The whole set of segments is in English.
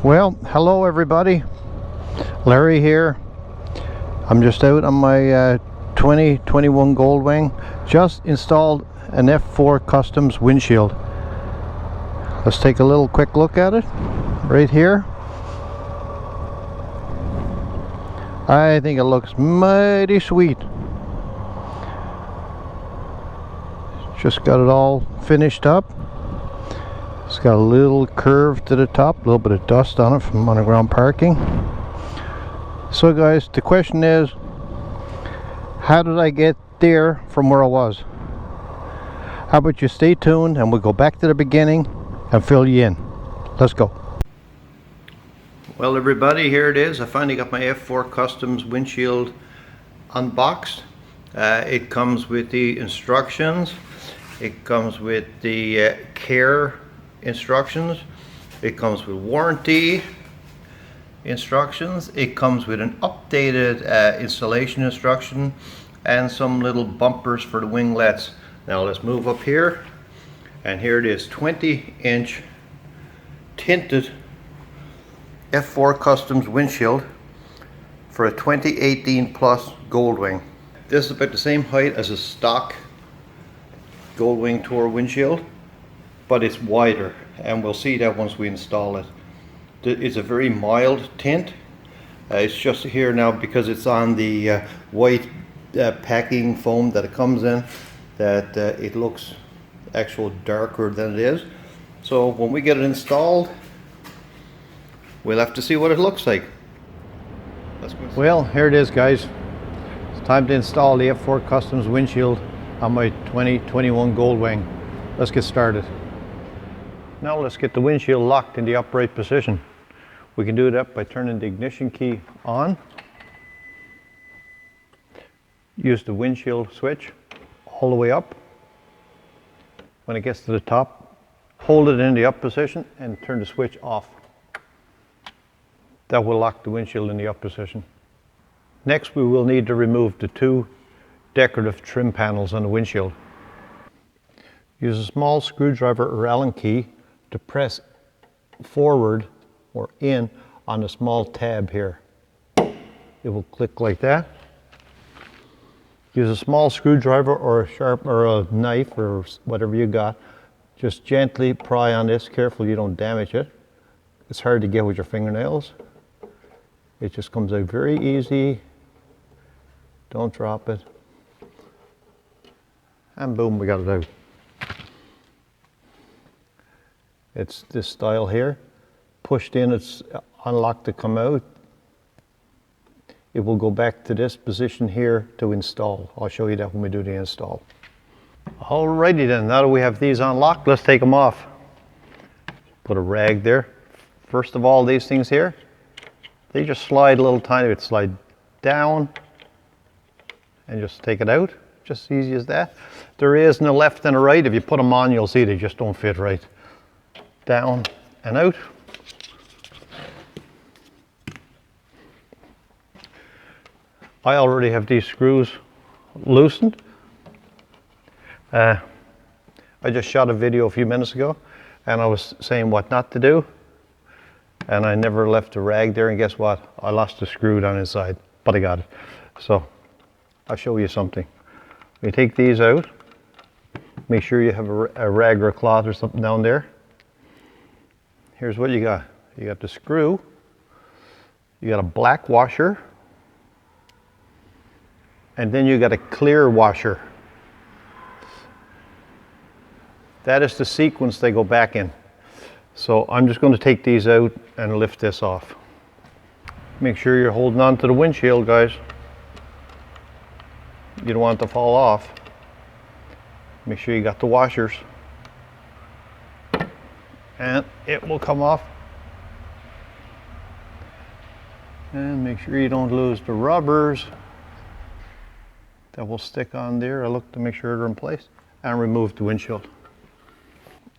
Well, hello everybody, Larry here. I'm just out on my 2021 Goldwing. Just installed an F4 Customs windshield. Let's take a little quick look at it right here. I think it looks mighty sweet. Just got it all finished up. It's got a little curve to the top, a little bit of dust on it from underground parking. So guys, the question is, how did I get there from where I was? How about you stay tuned and we'll go back to the beginning and fill you in. Let's go. Well everybody, here it is. I finally got my F4 Customs windshield unboxed. It comes with the instructions. It comes with the care instructions. It comes with warranty instructions. It comes with an updated installation instruction and some little bumpers for the winglets. Now let's move up here, and here it is, 20-inch tinted F4 Customs windshield for a 2018 plus Goldwing. This is about the same height as a stock Goldwing Tour windshield, but it's wider, and we'll see that once we install it. It's a very mild tint. It's just here now because it's on the white packing foam that it comes in, that it looks actually darker than it is. So when we get it installed, we'll have to see what it looks like. Well, here it is guys. It's time to install the F4 Customs windshield on my 2021 Goldwing. Let's get started. Now let's get the windshield locked in the upright position. We can do that by turning the ignition key on. Use the windshield switch all the way up. When it gets to the top, hold it in the up position and turn the switch off. That will lock the windshield in the up position. Next, we will need to remove the two decorative trim panels on the windshield. Use a small screwdriver or Allen key to press forward or in on the small tab here. It will click like that. Use a small screwdriver or a sharp or a knife or whatever you got. Just gently pry on this, careful you don't damage it. It's hard to get with your fingernails. It just comes out very easy. Don't drop it. And boom, we got it out. It's this style here. Pushed in, it's unlocked to come out. It will go back to this position here to install. I'll show you that when we do the install. Alrighty then, now that we have these unlocked, let's take them off. Put a rag there. First of all, these things here, they just slide a little tiny bit. Slide down and just take it out. Just as easy as that. There is no left and a right. If you put them on, you'll see they just don't fit right. Down and out. I already have these screws loosened. I just shot a video a few minutes ago and I was saying what not to do, and I never left a rag there, and guess what? I lost a screw down inside, but I got it. So I'll show you something. We take these out. Make sure you have a rag or a cloth or something down there. Here's what you got. You got the screw. You got a black washer. And then you got a clear washer. That is the sequence they go back in. So I'm just going to take these out and lift this off. Make sure you're holding on to the windshield, guys. You don't want it to fall off. Make sure you got the washers. And it will come off. And make sure you don't lose the rubbers that will stick on there. I look to make sure they're in place, and remove the windshield.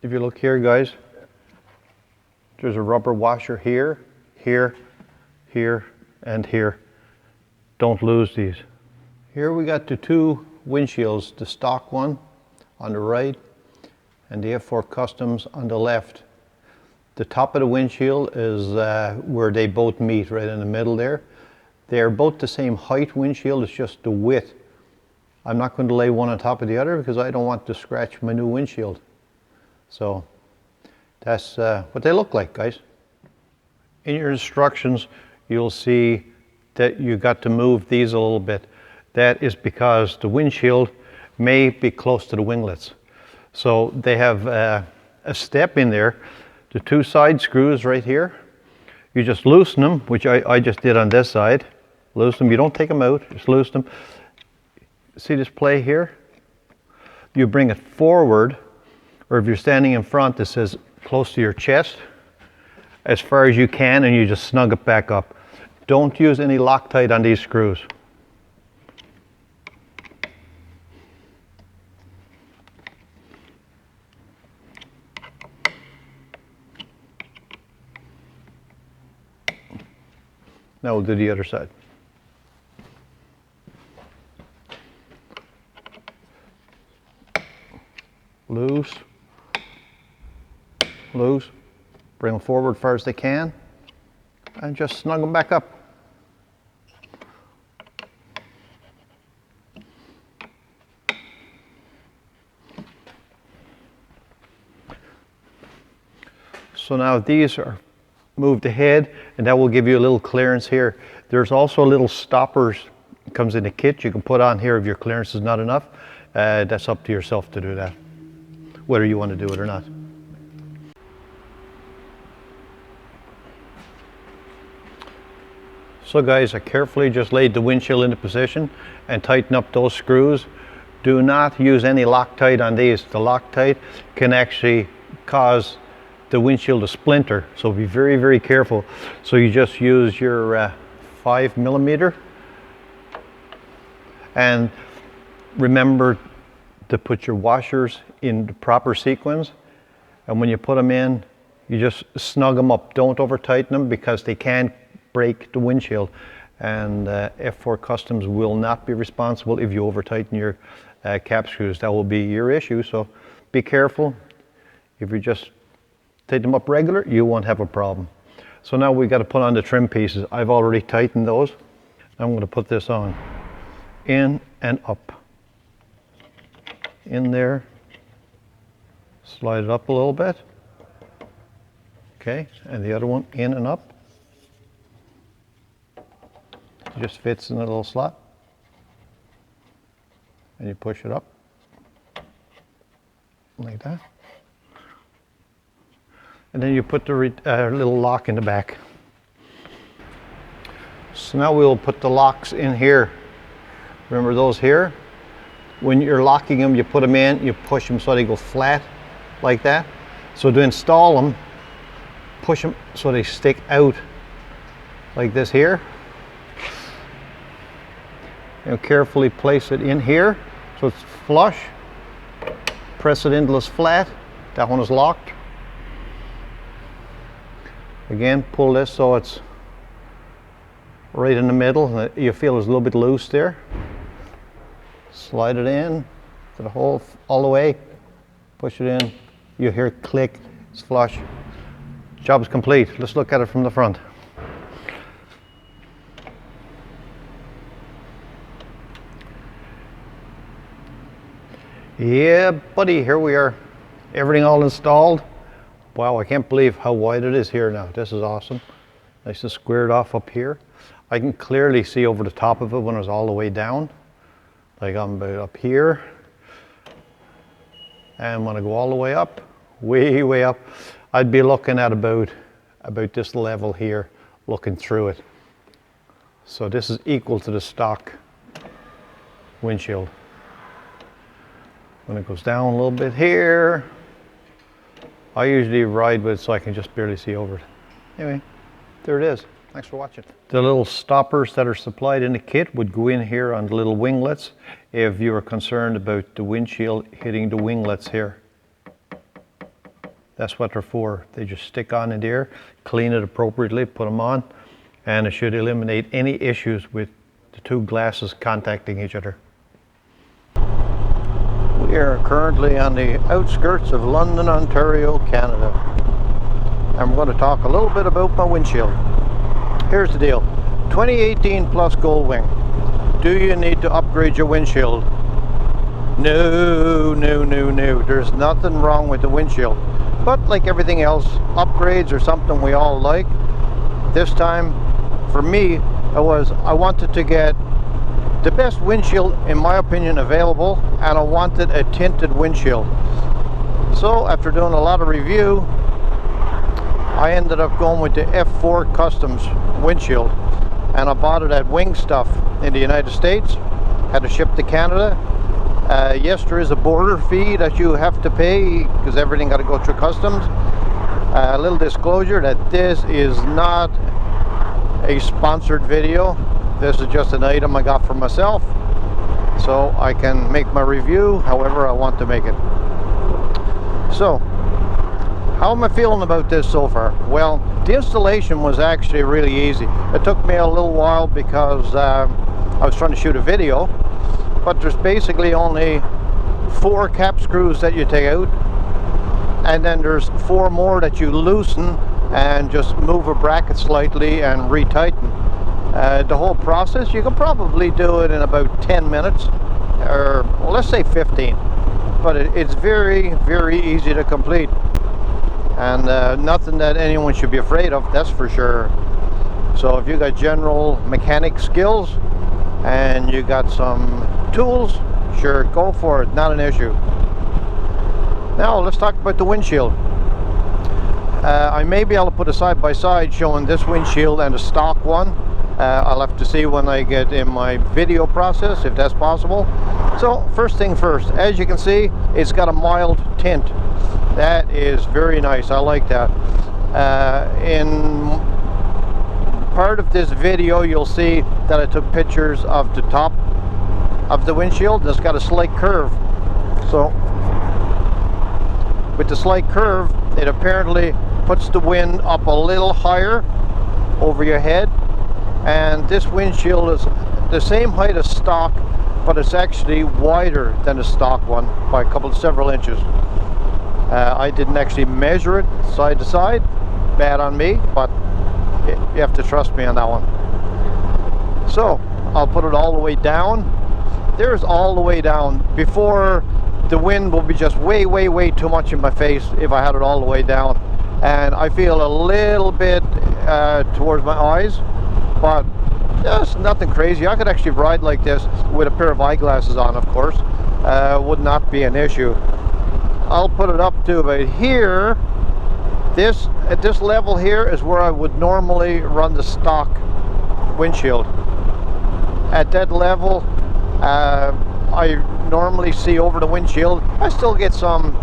If you look here, guys, there's a rubber washer here, here, here, and here. Don't lose these. Here we got the two windshields, the stock one on the right and the F4 Customs on the left. The top of the windshield is where they both meet, right in the middle there. They're both the same height windshield, it's just the width. I'm not going to lay one on top of the other because I don't want to scratch my new windshield. So that's what they look like, guys. In your instructions, you'll see that you got to move these a little bit. That is because the windshield may be close to the winglets. So they have a step in there. The two side screws right here, you just loosen them, which I just did on this side. Loosen them, you don't take them out, just loosen them. See this play here? You bring it forward, or if you're standing in front, this says close to your chest, as far as you can, and you just snug it back up. Don't use any Loctite on these screws. Now we'll do the other side. Loose, loose, bring them forward as far as they can, and just snug them back up. So now these are moved ahead, and that will give you a little clearance here. There's also little stoppers, comes in the kit, you can put on here if your clearance is not enough. That's up to yourself to do that, whether you want to do it or not. So guys, I carefully just laid the windshield into position and tighten up those screws. Do not use any Loctite on these. The Loctite can actually cause the windshield to splinter, so be very, very careful. So you just use your 5mm, and remember to put your washers in the proper sequence, and when you put them in, you just snug them up. Don't over tighten them because they can break the windshield, and F4 Customs will not be responsible if you over tighten your cap screws. That will be your issue, so be careful. If you just take them up regular, you won't have a problem. So now we got to put on the trim pieces. I've already tightened those. I'm going to put this on. In and up. In there. Slide it up a little bit. Okay, and the other one in and up. It just fits in a little slot. And you push it up. Like that. And then you put the little lock in the back. So now we'll put the locks in here. Remember those here? When you're locking them, you put them in, you push them so they go flat like that. So to install them, push them so they stick out like this here. And carefully place it in here so it's flush. Press it into this flat. That one is locked. Again, pull this so it's right in the middle. You feel it's a little bit loose there. Slide it in to the hole all the way. Push it in. You hear it click. It's flush. Job is complete. Let's look at it from the front. Yeah, buddy, here we are. Everything all installed. Wow, I can't believe how wide it is here now. This is awesome. Nice and squared off up here. I can clearly see over the top of it when it's all the way down. Like I'm about up here. And when I go all the way up, way up, I'd be looking at about this level here, looking through it. So this is equal to the stock windshield. When it goes down a little bit here, I usually ride with it so I can just barely see over it. Anyway, there it is. Thanks for watching. The little stoppers that are supplied in the kit would go in here on the little winglets if you were concerned about the windshield hitting the winglets here. That's what they're for. They just stick on in there, clean it appropriately, put them on, and it should eliminate any issues with the two glasses contacting each other. We are currently on the outskirts of London, Ontario, Canada. and we're going to talk a little bit about my windshield. Here's the deal. 2018 plus Goldwing. Do you need to upgrade your windshield? No. There's nothing wrong with the windshield. But like everything else, upgrades are something we all like. This time, for me, I wanted to get the best windshield, in my opinion, available, and I wanted a tinted windshield. So after doing a lot of review, I ended up going with the F4 Customs windshield, and I bought it at Wing Stuff in the United States. Had to ship to Canada. Yes, there is a border fee that you have to pay because everything got to go through customs. A little disclosure that this is not a sponsored video. This is just an item I got for myself, so I can make my review however I want to make it. So, how am I feeling about this so far? Well, the installation was actually really easy. It took me a little while because I was trying to shoot a video, but there's basically only 4 cap screws that you take out, and then there's 4 more that you loosen and just move a bracket slightly and retighten. The whole process, you can probably do it in about 10 minutes, or well, let's say 15, but it's very, very easy to complete, and nothing that anyone should be afraid of, that's for sure. So if you got general mechanic skills and you got some tools, sure, go for it, not an issue. Now let's talk about the windshield. I may be able to put a side-by-side showing this windshield and a stock one. I'll have to see when I get in my video process if that's possible. So first thing first, as you can see, it's got a mild tint. That is very nice, I like that. In part of this video you'll see that I took pictures of the top of the windshield, and it's got a slight curve. So with the slight curve, it apparently puts the wind up a little higher over your head, and this windshield is the same height as stock, but it's actually wider than the stock one by several inches. I didn't actually measure it side to side, bad on me, but you have to trust me on that one. So I'll put it all the way down. There's all the way down. Before, the wind will be just way too much in my face if I had it all the way down, and I feel a little bit towards my eyes, but just nothing crazy. I could actually ride like this with a pair of eyeglasses on, of course. Would not be an issue. I'll put it up to about here. At this level here is where I would normally run the stock windshield. At that level, I normally see over the windshield. I still get some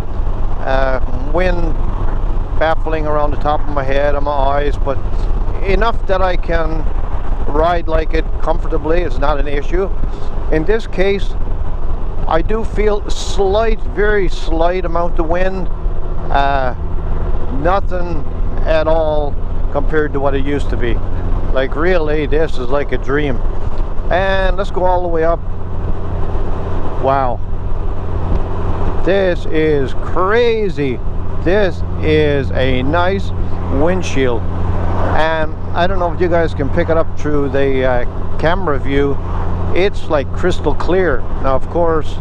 wind baffling around the top of my head and my eyes, but enough that I can ride like it comfortably. It's not an issue. In this case, I do feel very slight amount of wind. Nothing at all compared to what it used to be. Like really, this is like a dream. And let's go all the way up. Wow, this is crazy. This is a nice windshield, and I don't know if you guys can pick it up through the camera view. It's like crystal clear. Now of course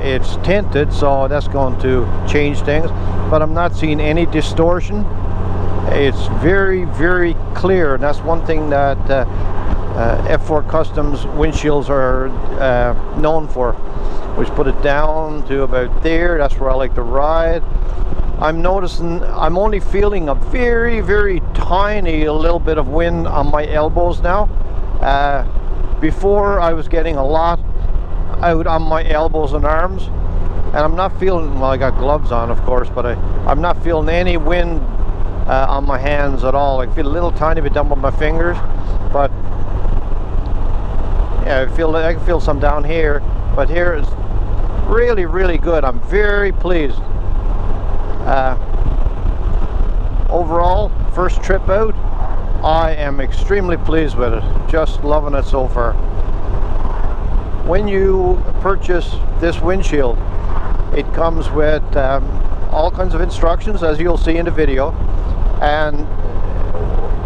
it's tinted, so that's going to change things, but I'm not seeing any distortion. It's very clear, and that's one thing that F4 Customs windshields are known for. We just put it down to about there. That's where I like to ride. I'm noticing I'm only feeling a very tiny little bit of wind on my elbows now. Before I was getting a lot out on my elbows and arms, and I'm not feeling, well, I got gloves on of course, but I'm not feeling any wind on my hands at all. I feel a little tiny bit down with my fingers, but yeah, I can feel some down here, but here is really good. I'm very pleased. Overall, first trip out, I am extremely pleased with it. Just loving it so far. When you purchase this windshield, it comes with all kinds of instructions, as you'll see in the video. And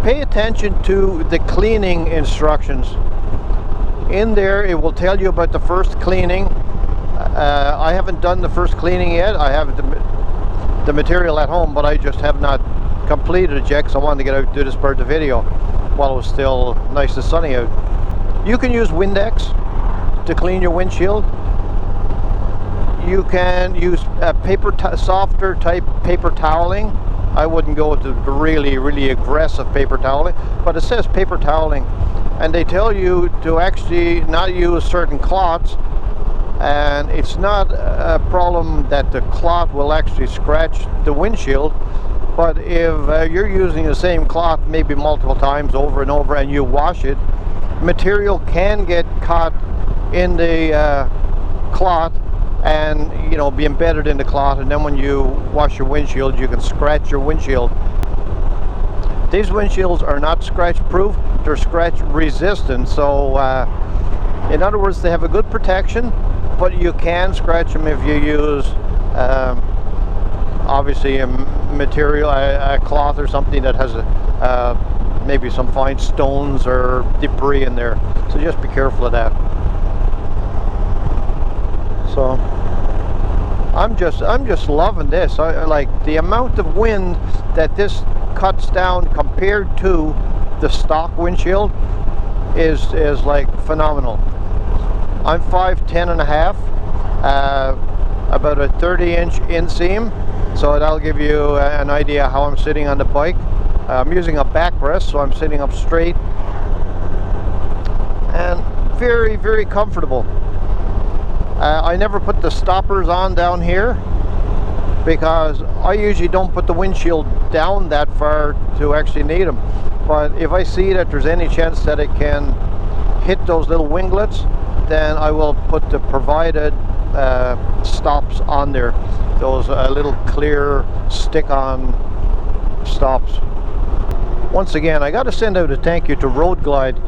pay attention to the cleaning instructions. In there it will tell you about the first cleaning. I haven't done the first cleaning yet. I have the material at home, but I just have not completed it yet because I wanted to get out and do this part of the video while it was still nice and sunny out. You can use Windex to clean your windshield. You can use softer type paper toweling. I wouldn't go with the really aggressive paper toweling, but it says paper toweling, and they tell you to actually not use certain cloths. And it's not a problem that the cloth will actually scratch the windshield, but if you're using the same cloth maybe multiple times over and over and you wash it, material can get caught in the cloth and, you know, be embedded in the cloth, and then when you wash your windshield you can scratch your windshield. These windshields are not scratch proof, they're scratch resistant, so in other words, they have a good protection, but you can scratch them if you use obviously a material, a cloth or something that has maybe some fine stones or debris in there, so just be careful of that. So I'm just loving this. I like the amount of wind that this cuts down compared to the stock windshield is like phenomenal. I'm 5'10" and a half, about a 30-inch inseam, so that'll give you an idea how I'm sitting on the bike. I'm using a backrest, so I'm sitting up straight and very comfortable. I never put the stoppers on down here because I usually don't put the windshield down that far to actually need them, but if I see that there's any chance that it can hit those little winglets, then I will put the provided stops on there, those little clear stick-on stops. Once again, I got to send out a thank you to Road Glide.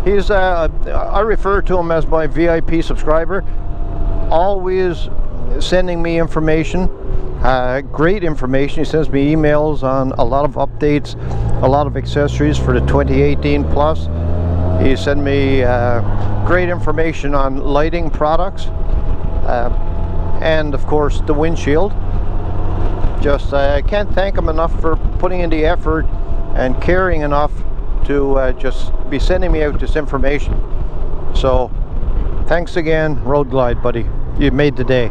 He's I refer to him as my VIP subscriber, always sending me information, great information. He sends me emails on a lot of updates, a lot of accessories for the 2018 plus. He sent me great information on lighting products, and of course the windshield. Just I can't thank him enough for putting in the effort and caring enough to just be sending me out this information. So thanks again, Road Glide buddy, you made the day.